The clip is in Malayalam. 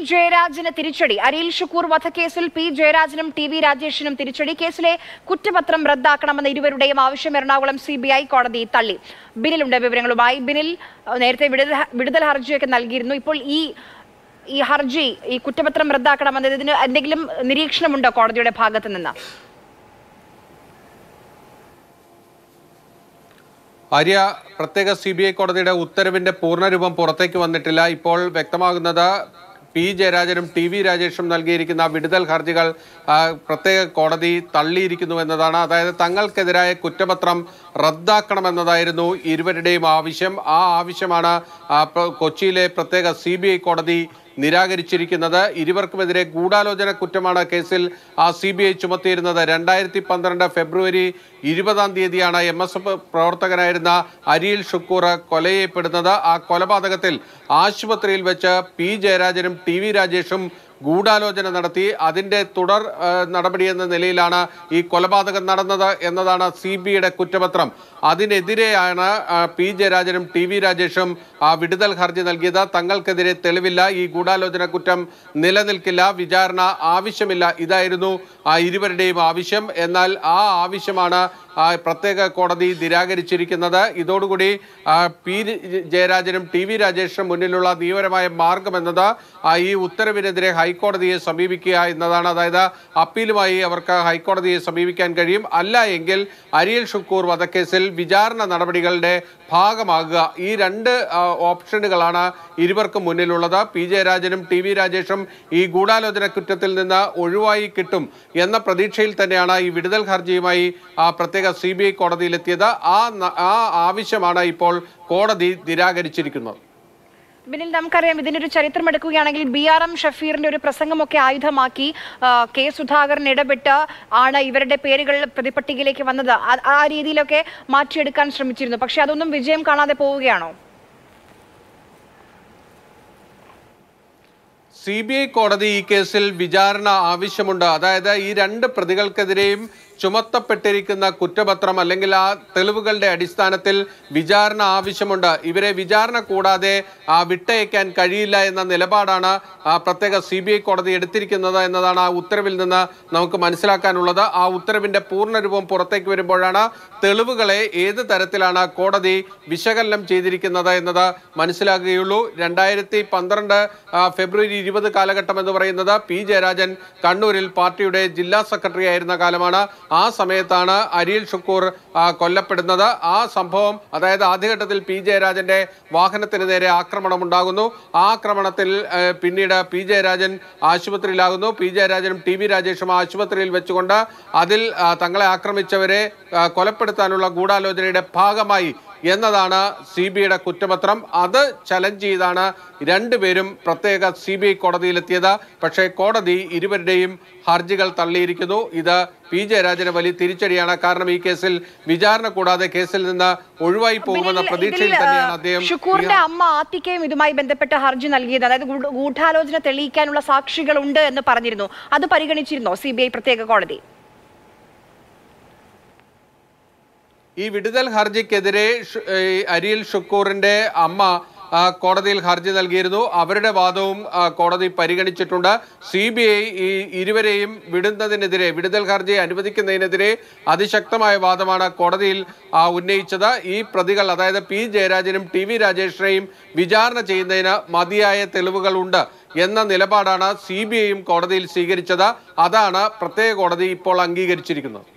ജയരാജന് തിരിച്ചടി. അരിയിൽ ഷുക്കൂർ വധക്കേസിൽ പി ജയരാജനും ടി വി രാജേഷിനും തിരിച്ചടി. കേസിലെ കുറ്റപത്രം റദ്ദാക്കണമെന്ന ഇരുവരുടെയും ആവശ്യം എറണാകുളം CBI കോടതി തള്ളി. ബിനിലുണ്ട് വിവരങ്ങളുമായി. ബിനിൽ, നേരത്തെ വിടുതൽ ഹർജിയൊക്കെ നൽകിയിരുന്നു. ഇപ്പോൾ ഈ ഹർജി, ഈ കുറ്റപത്രം റദ്ദാക്കണമെന്നതിന് എന്തെങ്കിലും നിരീക്ഷണമുണ്ടോ കോടതിയുടെ ഭാഗത്ത് നിന്ന്? ആര്യ, പ്രത്യേക CBI കോടതിയുടെ ഉത്തരവിന്റെ പൂർണ്ണരൂപം പുറത്തേക്ക് വന്നിട്ടില്ല. ഇപ്പോൾ വ്യക്തമാകുന്നത് പി ജയരാജനും ടി വി രാജേഷും നൽകിയിരിക്കുന്ന വിടുതൽ ഹർജികൾ പ്രത്യേക കോടതി തള്ളിയിരിക്കുന്നു എന്നതാണ്. അതായത് തങ്ങൾക്കെതിരായ കുറ്റപത്രം റദ്ദാക്കണമെന്നതായിരുന്നു ഇരുവരുടെയും ആവശ്യം. ആ ആവശ്യമാണ് കൊച്ചിയിലെ പ്രത്യേക CBI കോടതി നിരാകരിച്ചിരിക്കുന്നത്. ഇരുവർക്കുമെതിരെ ഗൂഢാലോചന കുറ്റമാണ് കേസിൽ CBI ചുമത്തിയിരുന്നത്. 2012 ഫെബ്രുവരി 20 MSF പ്രവർത്തകനായിരുന്ന അരിയിൽ ഷുക്കൂർ കൊലയപ്പെടുന്നത്. ആ കൊലപാതകത്തിൽ ആശുപത്രിയിൽ വെച്ച് പി ജയരാജനും ടി വി രാജേഷും ഗൂഢാലോചന നടത്തി. അതിൻ്റെ തുടർ നടപടി എന്ന നിലയിലാണ് ഈ കൊലപാതകം നടന്നത് എന്നതാണ് CBIയുടെ കുറ്റപത്രം. അതിനെതിരെയാണ് പി ജയരാജനും ടി വി രാജേഷും വിടുതൽ ഹർജി നൽകിയത്. തങ്ങൾക്കെതിരെ തെളിവില്ല, ഈ ഗൂഢാലോചന കുറ്റം നിലനിൽക്കില്ല, വിചാരണ ആവശ്യമില്ല, ഇതായിരുന്നു ഇരുവരുടെയും ആവശ്യം. എന്നാൽ ആ ആവശ്യമാണ് പ്രത്യേക കോടതി നിരാകരിച്ചിരിക്കുന്നത്. ഇതോടുകൂടി പി ജയരാജനും ടി വി രാജേഷിനും മുന്നിലുള്ള നിയമപരമായ മാർഗം എന്നത് ഈ ഉത്തരവിനെതിരെ ഹൈക്കോടതിയെ സമീപിക്കുക എന്നതാണ്. അതായത് അപ്പീലുമായി അവർക്ക് ഹൈക്കോടതിയെ സമീപിക്കാൻ കഴിയും. അല്ല എങ്കിൽ അരിയിൽ ഷുക്കൂർ വധക്കേസിൽ വിചാരണ നടപടികളുടെ ഭാഗമാകുക. ഈ രണ്ട് ഓപ്ഷനുകളാണ് ഇരുവർക്കും മുന്നിലുള്ളത്. പി ജയരാജനും ടി വി രാജേഷും ഈ ഗൂഢാലോചന കുറ്റത്തിൽ നിന്ന് ഒഴിവായി കിട്ടും എന്ന പ്രതീക്ഷയിൽ തന്നെയാണ് ഈ വിടുതൽ ഹർജിയുമായി പ്രത്യേക CBI കോടതിയിലെത്തിയത്. ആ ആവശ്യമാണ് ഇപ്പോൾ കോടതി നിരാകരിച്ചിരിക്കുന്നത്. ബിനിൽ, നമുക്കറിയാം, ഇതിനൊരു ചരിത്രം എടുക്കുകയാണെങ്കിൽ BRM ഷഫീറിന്റെ ഒരു പ്രസംഗമൊക്കെ ആയുധമാക്കി K സുധാകരൻ ഇടപെട്ട് ആണ് ഇവരുടെ പേരുകൾ പ്രതിപട്ടികയിലേക്ക് വന്നത്. ആ രീതിയിലൊക്കെ മാറ്റിയെടുക്കാൻ ശ്രമിച്ചിരുന്നു. പക്ഷെ അതൊന്നും വിജയം കാണാതെ പോവുകയാണോ? CBI കോടതി ഈ കേസിൽ വിചാരണ ആവശ്യമുണ്ട്. അതായത് ഈ രണ്ട് പ്രതികൾക്കെതിരെയും ചുമത്തപ്പെട്ടിരിക്കുന്ന കുറ്റപത്രം അല്ലെങ്കിൽ ആ തെളിവുകളുടെ അടിസ്ഥാനത്തിൽ വിചാരണ ആവശ്യമുണ്ട്. ഇവരെ വിചാരണ കൂടാതെ വിട്ടയക്കാൻ കഴിയില്ല എന്ന നിലപാടാണ് പ്രത്യേക CBI കോടതി എടുത്തിരിക്കുന്നത് എന്നതാണ് ആ ഉത്തരവിൽ നിന്ന് നമുക്ക് മനസ്സിലാക്കാനുള്ളത്. ആ ഉത്തരവിന്റെ പൂർണ്ണരൂപം പുറത്തേക്ക് വരുമ്പോഴാണ് തെളിവുകളെ ഏത് തരത്തിലാണ് കോടതി വിശകലനം ചെയ്തിരിക്കുന്നത് എന്നത് മനസ്സിലാക്കുകയുള്ളൂ. 2012 ഫെബ്രുവരി 20 കാലഘട്ടം എന്ന് പറയുന്നത് പി ജയരാജൻ കണ്ണൂരിൽ പാർട്ടിയുടെ ജില്ലാ സെക്രട്ടറി ആയിരുന്ന കാലമാണ്. ആ സമയത്താണ് അരിയിൽ ഷുക്കൂർ കൊല്ലപ്പെടുന്നത്. ആ സംഭവം, അതായത് ആദ്യഘട്ടത്തിൽ പി ജയരാജന്റെ വാഹനത്തിന് നേരെ ആക്രമണം ഉണ്ടാകുന്നു. ആ ആക്രമണത്തിൽ പിന്നീട് പി ജയരാജൻ ആശുപത്രിയിലാകുന്നു. പി ജയരാജനും ടി വി രാജേഷും ആശുപത്രിയിൽ വെച്ചുകൊണ്ട് അതിൽ തങ്ങളെ ആക്രമിച്ചവരെ കൊലപ്പെടുത്താനുള്ള ഗൂഢാലോചനയുടെ ഭാഗമായി എന്നതാണ് CBIയുടെ കുറ്റപത്രം. അത് ചലഞ്ച് ചെയ്താണ് രണ്ടുപേരും പ്രത്യേക CBI കോടതിയിലെത്തിയത്. പക്ഷേ കോടതി ഇരുവരുടെയും ഹർജികൾ തള്ളിയിരിക്കുന്നു. ഇത് പി ജയരാജന് വലിയ തിരിച്ചടിയാണ്. കാരണം ഈ കേസിൽ വിചാരണ കൂടാതെ കേസിൽ നിന്ന് ഒഴിവായി പോകുമെന്ന പ്രതീക്ഷയിൽ തന്നെയാണ് അദ്ദേഹം. ഷുക്കൂറിന്റെ അമ്മ ആത്തിക്കയും ഇതുമായി ബന്ധപ്പെട്ട ഹർജി നൽകിയത്. അതായത് ഗൂഢാലോചന തെളിയിക്കാനുള്ള സാക്ഷികളുണ്ട് എന്ന് പറഞ്ഞിരുന്നു. അത് പരിഗണിച്ചിരുന്നോ CBI പ്രത്യേക കോടതി? ഈ വിടുതൽ ഹർജിക്കെതിരെ അരിയിൽ ഷുക്കൂറിന്റെ അമ്മ കോടതിയിൽ ഹർജി നൽകിയിരുന്നു. അവരുടെ വാദവും കോടതി പരിഗണിച്ചിട്ടുണ്ട്. CBI ഈ ഇരുവരെയും വിടുന്നതിനെതിരെ, വിടുതൽ ഹർജി അനുവദിക്കുന്നതിനെതിരെ അതിശക്തമായ വാദമാണ് കോടതിയിൽ ഉന്നയിച്ചത്. ഈ പ്രതികൾ, അതായത് പി ജയരാജനും ടി വി രാജേഷിനെയും വിചാരണ ചെയ്യുന്നതിന് മതിയായ തെളിവുകളുണ്ട് എന്ന നിലപാടാണ് CBIയും കോടതിയിൽ സ്വീകരിച്ചത്. അതാണ് പ്രത്യേക കോടതി ഇപ്പോൾ അംഗീകരിച്ചിരിക്കുന്നത്.